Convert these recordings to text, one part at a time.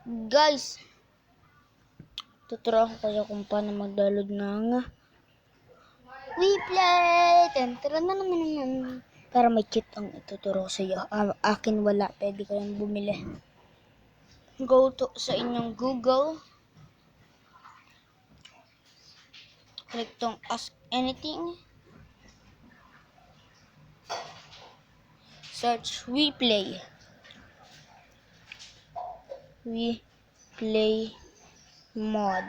Guys, tuturo ko kayo kung paano mag-download ng WePlay. Para may cheat ang ituturo ko sa iyo. Akin wala, pwede kayong bumili. Go to sa inyong Google. Click tong ask anything. Search WePlay. WePlay mod.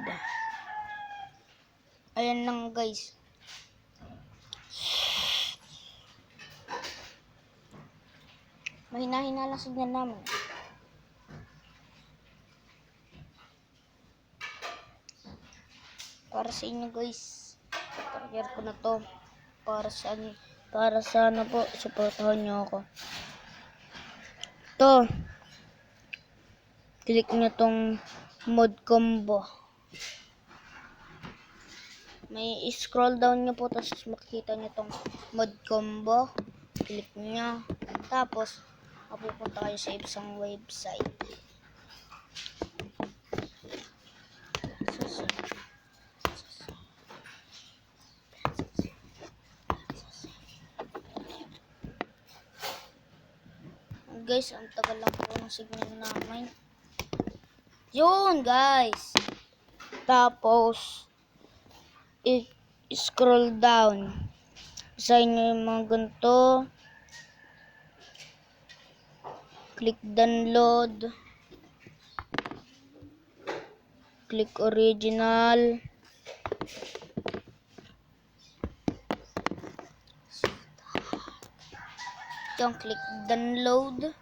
Ayan lang guys. Mahina-hina lang signal namin. Para sa inyo guys. Parang ko na to. Para sa ano po, supportahan nyo ako. To. Click nyo tong mod combo. May scroll down nyo po, tapos makikita nyo tong mod combo. Click nyo. Tapos, mapupunta kayo sa isang website. Guys, ang tagal lang po ng signal namin. Yun, guys. Tapos, scroll down. Sa inyo yung mga ganito. Click download. Click original. Yung click download.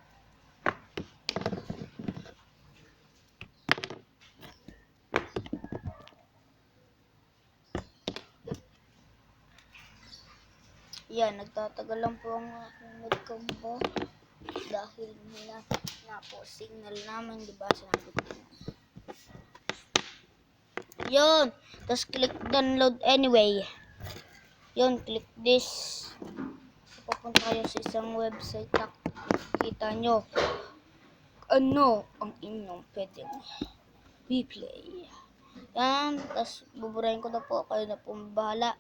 Yan, nagtatagal lang po ang aking mod combo dahil na po signal namin, di ba? Sinabi ko na. Yun, tapos click download anyway. Yun, click this. Pupunta kayo sa isang website na kita nyo ano ang inyong pwedeng WePlay. Yan, tapos buburahin ko na po, kayo na pong bahala.